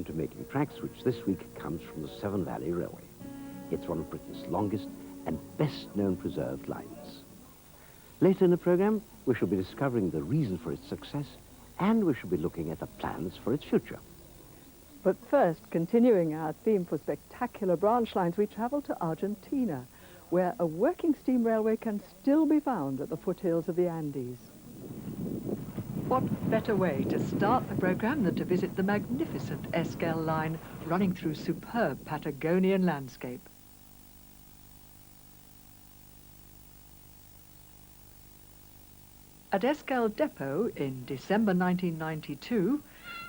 to making tracks, which this week comes from the Severn Valley Railway. It's one of Britain's longest and best-known preserved lines. Later in the programme, we shall be discovering the reason for its success, and we shall be looking at the plans for its future. But first, continuing our theme for spectacular branch lines, we travel to Argentina, where a working steam railway can still be found at the foothills of the Andes. What better way to start the programme than to visit the magnificent Esquel line running through superb Patagonian landscape. At Esquel Depot in December 1992,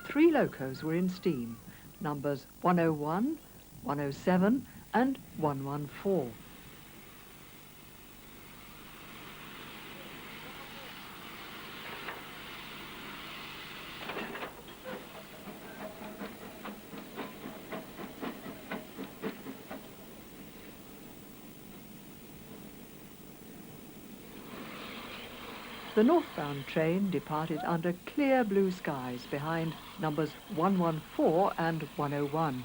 3 locos were in steam, numbers 101, 107 and 114. The northbound train departed under clear blue skies behind numbers 114 and 101.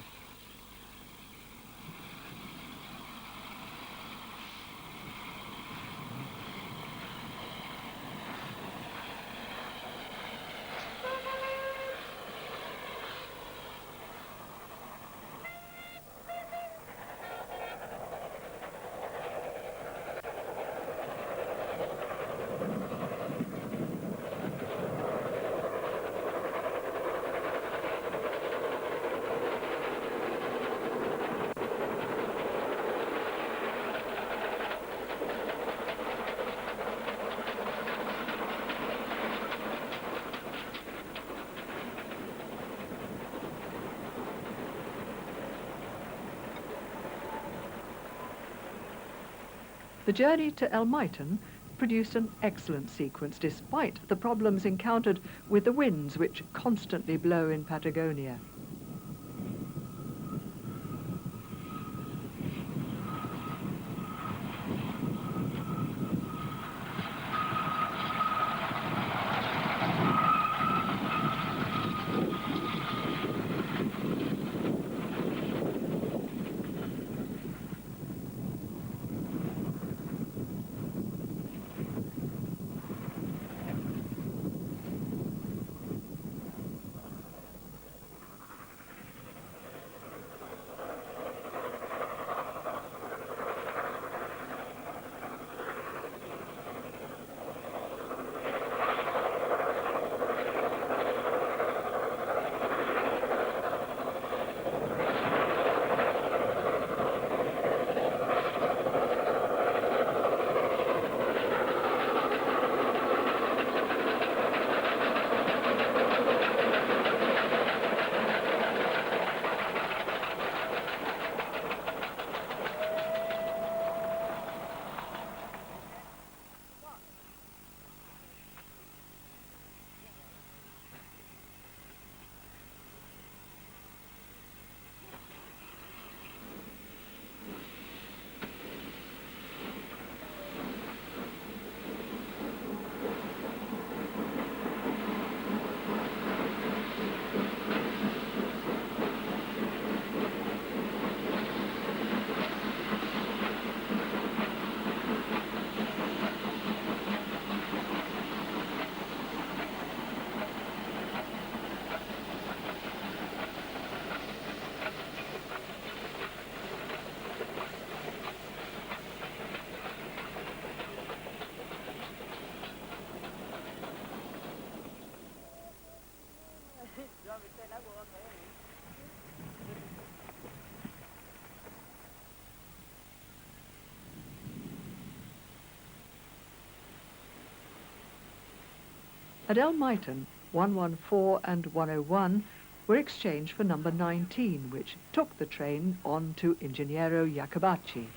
The journey to El Maitan produced an excellent sequence despite the problems encountered with the winds which constantly blow in Patagonia. At El Maitan, 114 and 101 were exchanged for number 19, which took the train on to Ingeniero Jacobacci.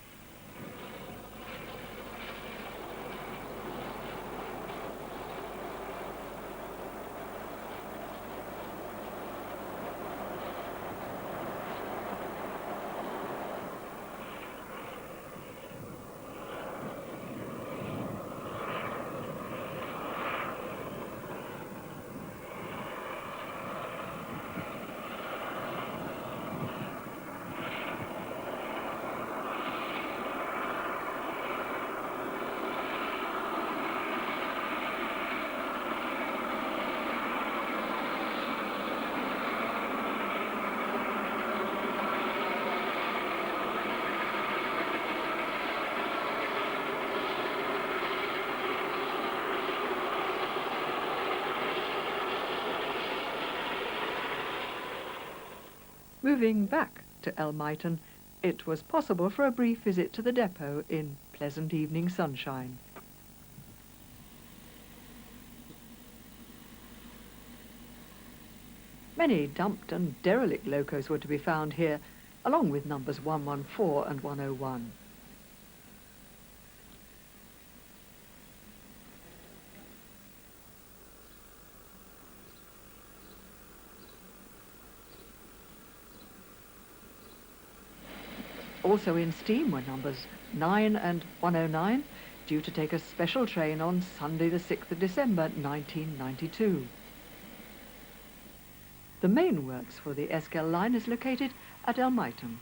Moving back to Elmiton, it was possible for a brief visit to the depot in pleasant evening sunshine. Many dumped and derelict locos were to be found here, along with numbers 114 and 101. Also in steam were numbers 9 and 109, due to take a special train on Sunday the 6th of December 1992. The main works for the Esquel line is located at Elmiton,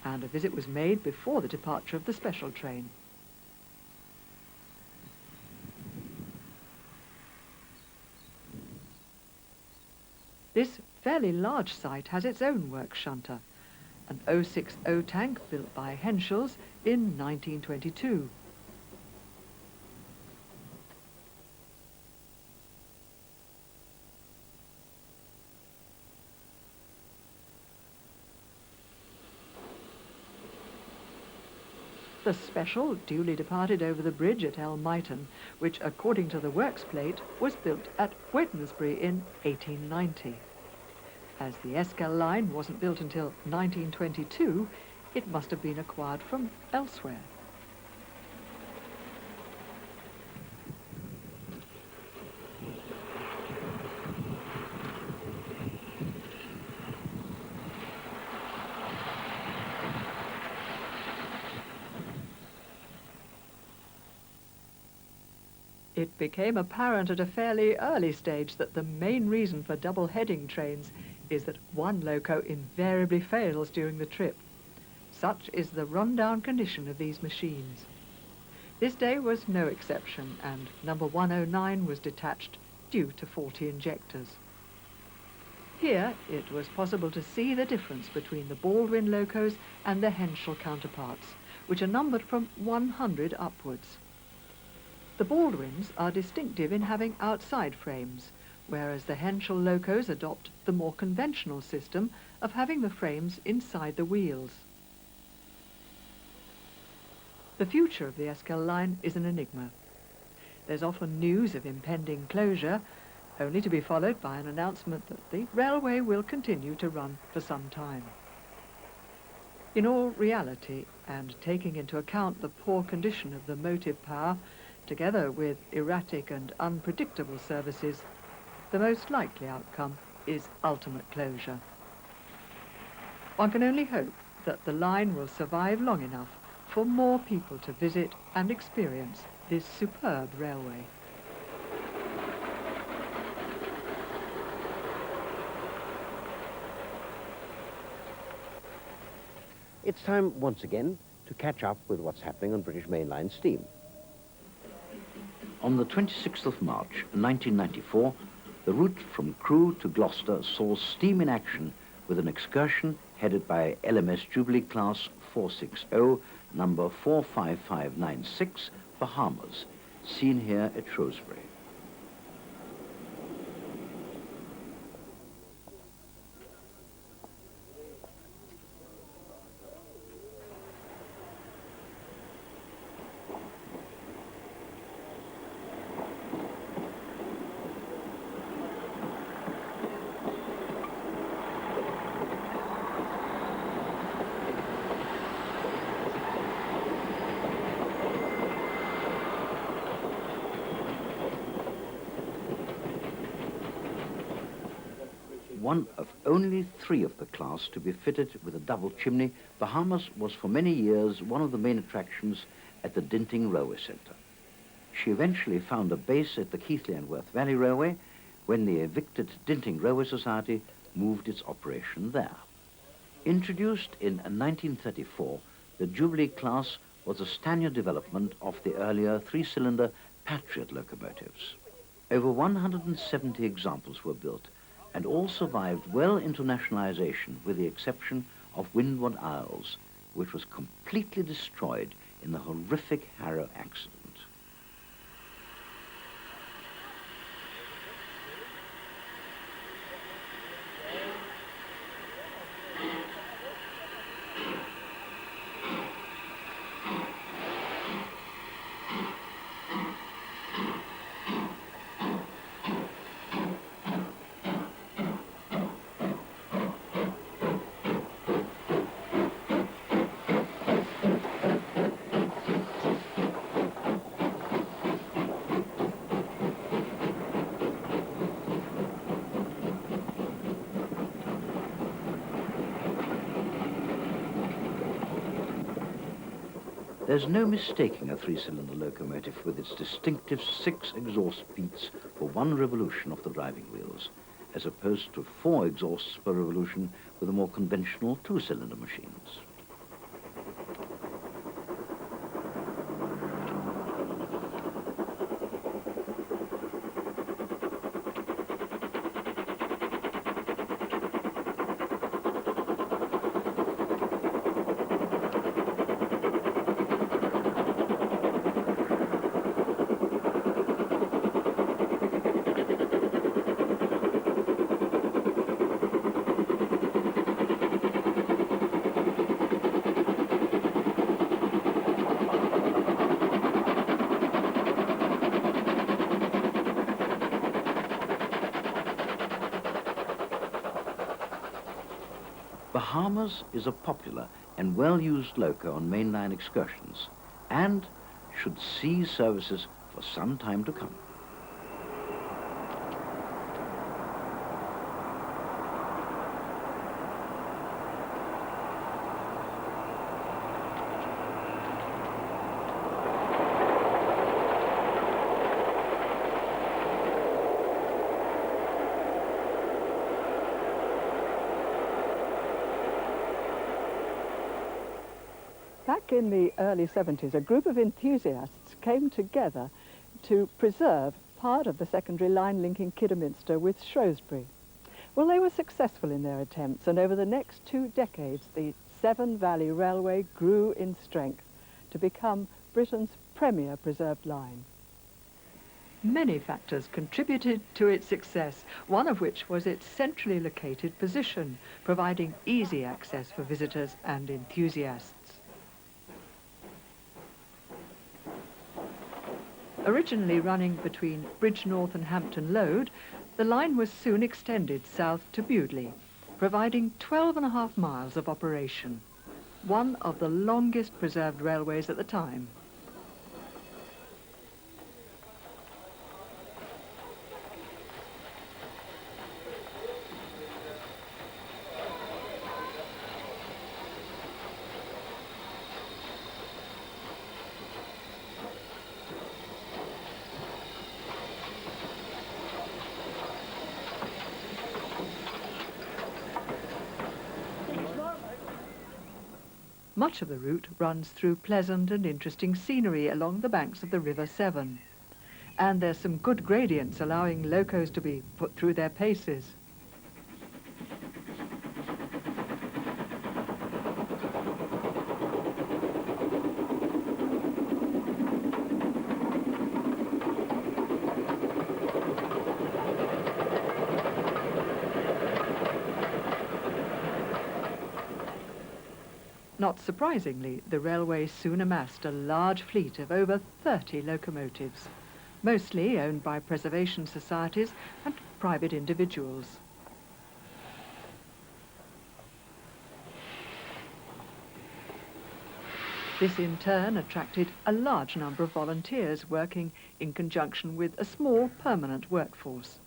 and a visit was made before the departure of the special train. This fairly large site has its own work shunter, an 060 tank built by Henschels in 1922. The special duly departed over the bridge at Elmiton, which, according to the works plate, was built at Wednesbury in 1890. As the Esquel line wasn't built until 1922, it must have been acquired from elsewhere. It became apparent at a fairly early stage that the main reason for double-heading trains is that one loco invariably fails during the trip. Such is the run-down condition of these machines. This day was no exception, and number 109 was detached due to faulty injectors. Here it was possible to see the difference between the Baldwin locos and their Henschel counterparts, which are numbered from 100 upwards. The Baldwins are distinctive in having outside frames, whereas the Henschel locos adopt the more conventional system of having the frames inside the wheels. The future of the Esquel line is an enigma. There's often news of impending closure, only to be followed by an announcement that the railway will continue to run for some time. In all reality, and taking into account the poor condition of the motive power, together with erratic and unpredictable services, the most likely outcome is ultimate closure. One can only hope that the line will survive long enough for more people to visit and experience this superb railway. It's time once again to catch up with what's happening on British mainline steam. On the 26th of March 1994, the route from Crewe to Gloucester saw steam in action with an excursion headed by LMS Jubilee Class 460, number 45596, Bahamas, seen here at Shrewsbury. One of only 3 of the class to be fitted with a double chimney, Bahamas was for many years one of the main attractions at the Dinting Railway Centre. She eventually found a base at the Keighley and Worth Valley Railway when the evicted Dinting Railway Society moved its operation there. Introduced in 1934, the Jubilee class was a Stannard development of the earlier 3-cylinder Patriot locomotives. Over 170 examples were built, and all survived well into nationalization, with the exception of Windward Isles, which was completely destroyed in the horrific Harrow accident. There's no mistaking a three-cylinder locomotive with its distinctive 6 exhaust beats for 1 revolution of the driving wheels, as opposed to 4 exhausts per revolution with the more conventional 2-cylinder machines. Bahamas is a popular and well-used loco on mainline excursions and should see services for some time to come. Back in the early 70s, a group of enthusiasts came together to preserve part of the secondary line linking Kidderminster with Shrewsbury. Well, they were successful in their attempts, and over the next 2 decades, the Severn Valley Railway grew in strength to become Britain's premier preserved line. Many factors contributed to its success, one of which was its centrally located position, providing easy access for visitors and enthusiasts. Originally running between Bridgnorth and Hampton Load, the line was soon extended south to Bewdley, providing 12.5 miles of operation, one of the longest preserved railways at the time. Much of the route runs through pleasant and interesting scenery along the banks of the River Severn. And there's some good gradients allowing locos to be put through their paces. Not surprisingly, the railway soon amassed a large fleet of over 30 locomotives, mostly owned by preservation societies and private individuals. This in turn attracted a large number of volunteers working in conjunction with a small permanent workforce.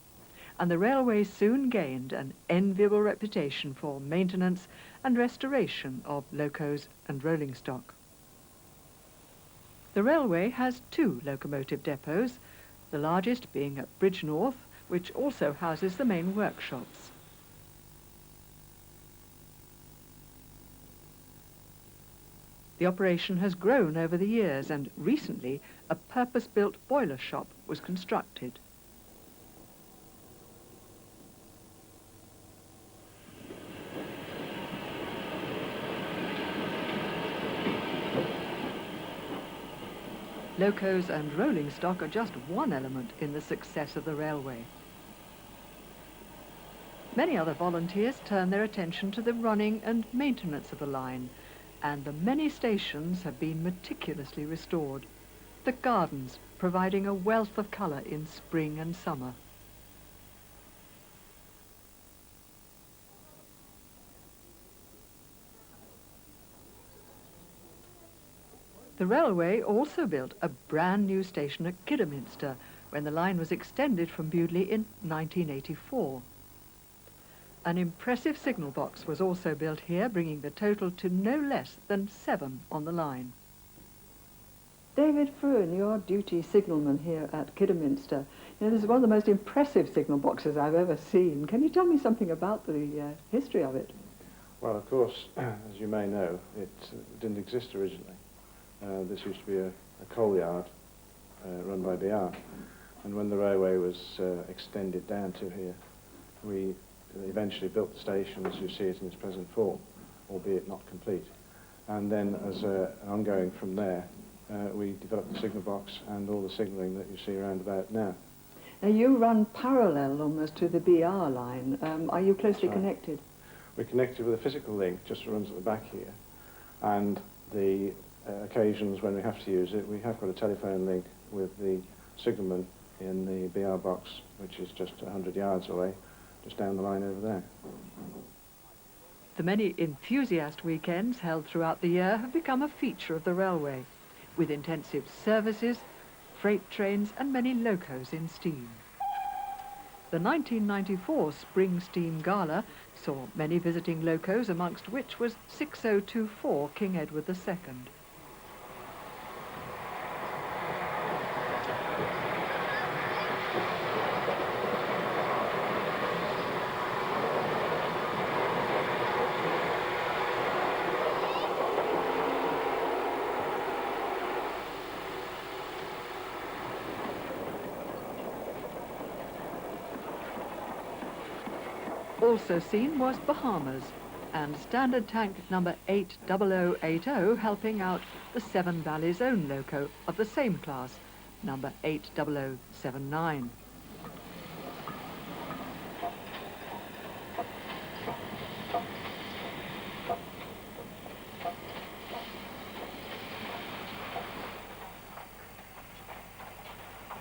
And the railway soon gained an enviable reputation for maintenance and restoration of locos and rolling stock. The railway has 2 locomotive depots, the largest being at Bridgnorth, which also houses the main workshops. The operation has grown over the years, and recently a purpose-built boiler shop was constructed. Locos and rolling stock are just one element in the success of the railway. Many other volunteers turn their attention to the running and maintenance of the line, and the many stations have been meticulously restored. The gardens providing a wealth of colour in spring and summer. The railway also built a brand new station at Kidderminster when the line was extended from Bewdley in 1984. An impressive signal box was also built here, bringing the total to no less than 7 on the line. David Fruin, your duty signalman here at Kidderminster. You know, this is one of the most impressive signal boxes I've ever seen. Can you tell me something about the history of it? Well, of course, as you may know, it didn't exist originally. This used to be a coal yard run by BR, and when the railway was extended down to here, we eventually built the station as you see it in its present form, albeit not complete. And then, as an ongoing from there, we developed the signal box and all the signalling that you see around about now. Now, you run parallel almost to the BR line. Are you closely connected? We're connected with a physical link, just runs at the back here, and the occasions when we have to use it, we have got a telephone link with the signalman in the BR box, which is just 100 yards away, just down the line over there. The many enthusiast weekends held throughout the year have become a feature of the railway, with intensive services, freight trains and many locos in steam. The 1994 Spring Steam Gala saw many visiting locos, amongst which was 6024 King Edward II. Also seen was Bahamas, and standard tank number 80080 helping out the Seven Valleys' own loco of the same class, number 80079.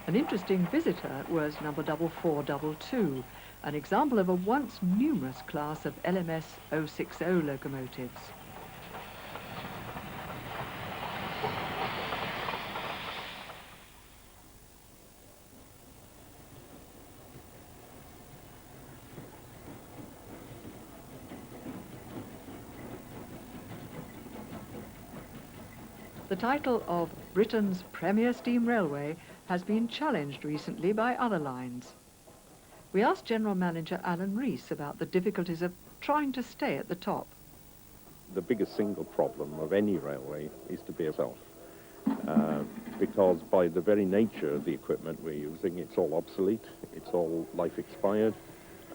An interesting visitor was number 4422, an example of a once numerous class of LMS 060 locomotives. The title of Britain's premier steam railway has been challenged recently by other lines. We asked General Manager Alan Rees about the difficulties of trying to stay at the top. The biggest single problem of any railway is to be yourself, because by the very nature of the equipment we're using, it's all obsolete, it's all life expired,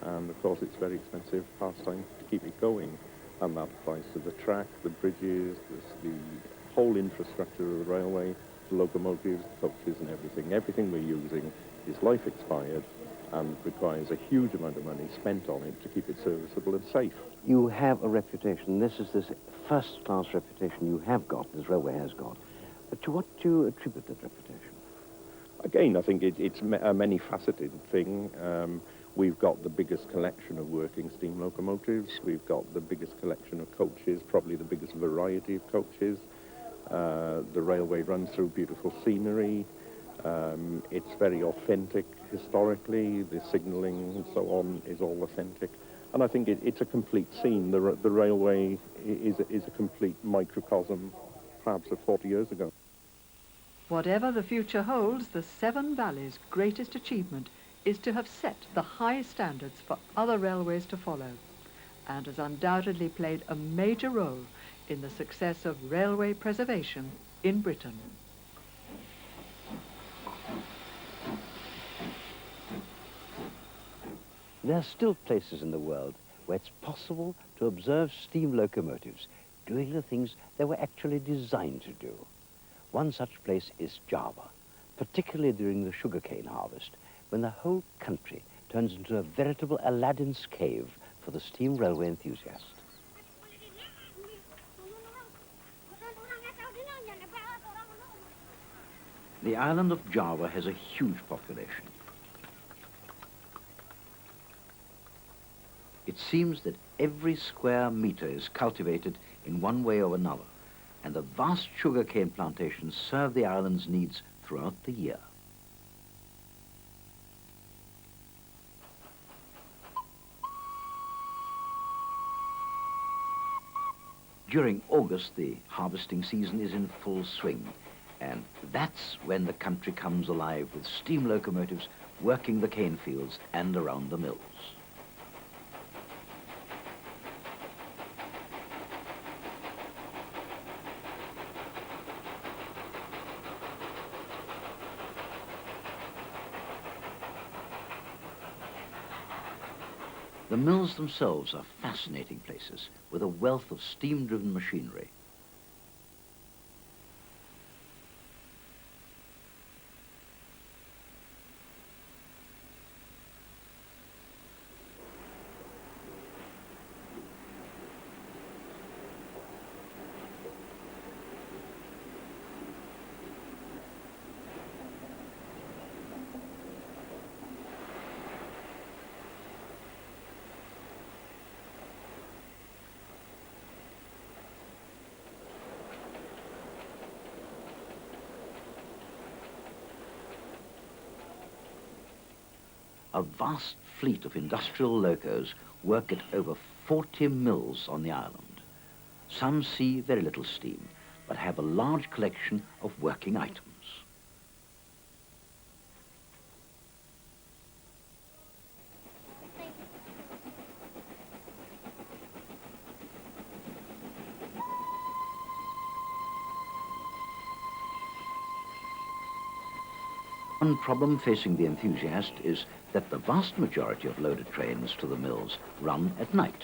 and of course it's very expensive pastime to keep it going, and that applies to the track, the bridges, the whole infrastructure of the railway, the locomotives, the coaches and everything. Everything we're using is life expired and requires a huge amount of money spent on it to keep it serviceable and safe. You have a reputation. This is this first-class reputation you have got, this railway has got. But to what do you attribute that reputation? Again, I think it's a many-faceted thing. We've got the biggest collection of working steam locomotives. We've got the biggest collection of coaches, probably the biggest variety of coaches. The railway runs through beautiful scenery. It's very authentic historically. The signalling and so on is all authentic. And I think it's a complete scene. The railway is a complete microcosm, perhaps, of 40 years ago. Whatever the future holds, the Seven Valleys' greatest achievement is to have set the high standards for other railways to follow, and has undoubtedly played a major role in the success of railway preservation in Britain. There are still places in the world where it's possible to observe steam locomotives doing the things they were actually designed to do. One such place is Java, particularly during the sugarcane harvest, when the whole country turns into a veritable Aladdin's cave for the steam railway enthusiast. The island of Java has a huge population. It seems that every square meter is cultivated in one way or another, and the vast sugarcane plantations serve the island's needs throughout the year. During August, the harvesting season is in full swing, And that's when the country comes alive with steam locomotives working the cane fields and around the mills. The mills themselves are fascinating places with a wealth of steam-driven machinery. A vast fleet of industrial locos work at over 40 mills on the island. Some see very little steam, but have a large collection of working items. One problem facing the enthusiast is that the vast majority of loaded trains to the mills run at night.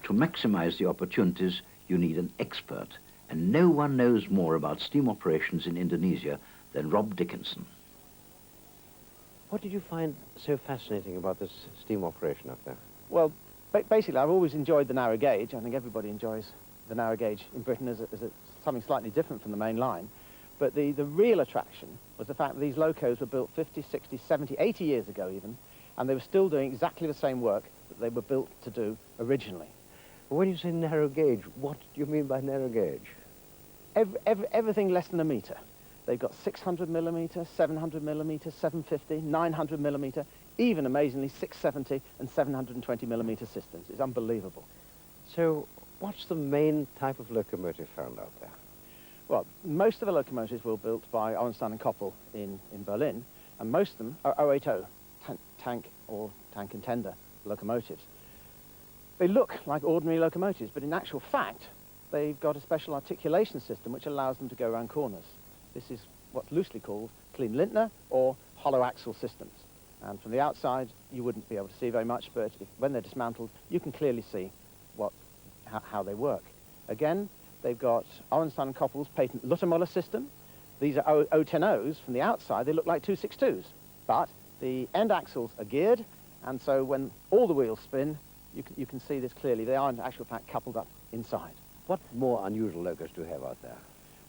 To maximize the opportunities, you need an expert, and no one knows more about steam operations in Indonesia than Rob Dickinson. What did you find so fascinating about this steam operation up there? Well, basically, I've always enjoyed the narrow gauge. I think everybody enjoys the narrow gauge in Britain as something slightly different from the main line. But the real attraction was the fact that these locos were built 50, 60, 70, 80 years ago even, and they were still doing exactly the same work that they were built to do originally. When you say narrow gauge, what do you mean by narrow gauge? Everything less than a metre. They've got 600 millimetre, 700 millimetre, 750, 900 millimetre, even amazingly 670 and 720 millimetre systems. It's unbelievable. So what's the main type of locomotive found out there? Well, most of the locomotives were built by Orenstein and Koppel in Berlin, and most of them are 080 tank and tender locomotives. They look like ordinary locomotives, but in actual fact, they've got a special articulation system which allows them to go around corners. This is what's loosely called Klein-Lintner or hollow axle systems. And from the outside, you wouldn't be able to see very much, but when they're dismantled, you can clearly see how they work. Again, they've got Orenstein and Koppel's patent Luthermuller system. These are 010s. From the outside, they look like 262s. But the end axles are geared, and so when all the wheels spin, you can see this clearly. They are, in actual fact, coupled up inside. What more unusual locos do you have out there?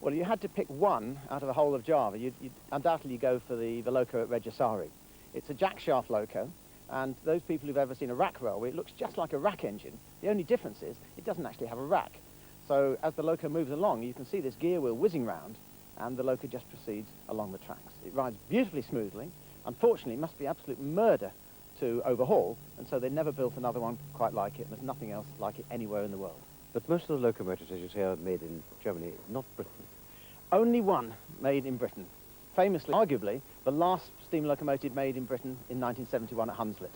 Well, you had to pick one out of the whole of Java. You'd undoubtedly go for the loco at Regisari. It's a jackshaft loco, and those people who've ever seen a rack railway, it looks just like a rack engine. The only difference is it doesn't actually have a rack. So as the loco moves along, you can see this gear wheel whizzing round, and the loco just proceeds along the tracks. It rides beautifully smoothly. Unfortunately, it must be absolute murder to overhaul, and so they never built another one quite like it, and there's nothing else like it anywhere in the world. But most of the locomotives, as you say, are made in Germany, not Britain. Only one made in Britain. Famously, arguably, the last steam locomotive made in Britain in 1971 at Hunslet.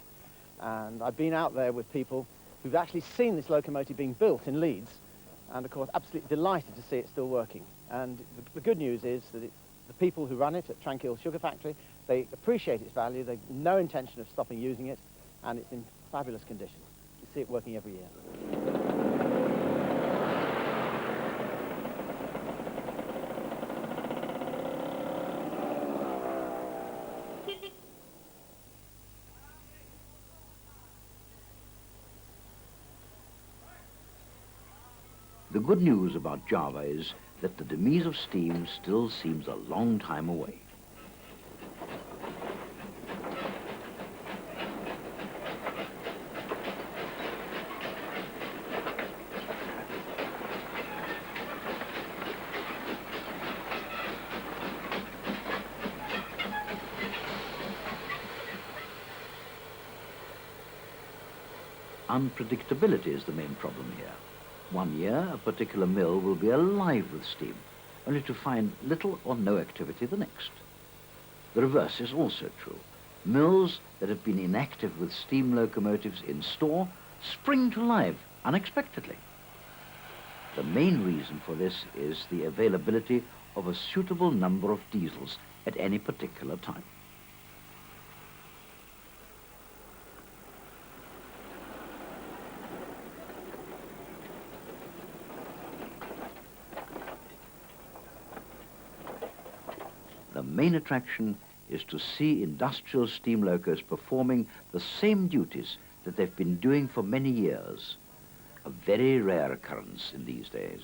And I've been out there with people who've actually seen this locomotive being built in Leeds, and of course absolutely delighted to see it still working. And the good news is that the people who run it at Tranquil Sugar Factory, they appreciate its value, they've no intention of stopping using it, and it's in fabulous condition. You see it working every year. The good news about Java is that the demise of steam still seems a long time away. Unpredictability is the main problem here. One year, a particular mill will be alive with steam, only to find little or no activity the next. The reverse is also true. Mills that have been inactive with steam locomotives in store spring to life unexpectedly. The main reason for this is the availability of a suitable number of diesels at any particular time. The main attraction is to see industrial steam locos performing the same duties that they've been doing for many years, a very rare occurrence in these days.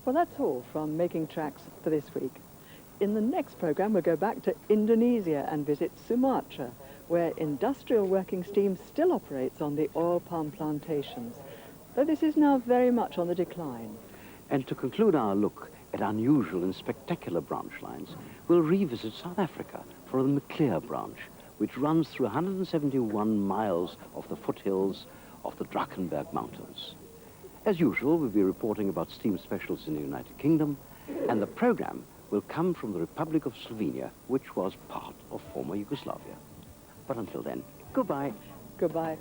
Well, that's all from Making Tracks for this week. In the next program, we'll go back to Indonesia and visit Sumatra, where industrial working steam still operates on the oil palm plantations, though this is now very much on the decline. And to conclude our look at unusual and spectacular branch lines, we'll revisit South Africa for the Maclear branch, which runs through 171 miles of the foothills of the Drakensberg Mountains. As usual, we'll be reporting about steam specials in the United Kingdom, and the program will come from the Republic of Slovenia, which was part of former Yugoslavia. But until then, goodbye. Goodbye.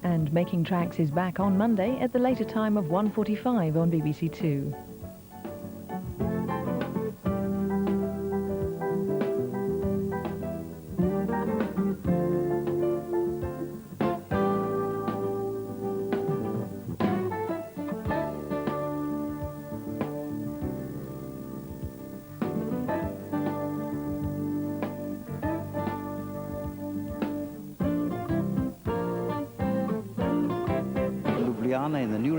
And Making Tracks is back on Monday at the later time of 1:45 on BBC Two. Ljubljana in the new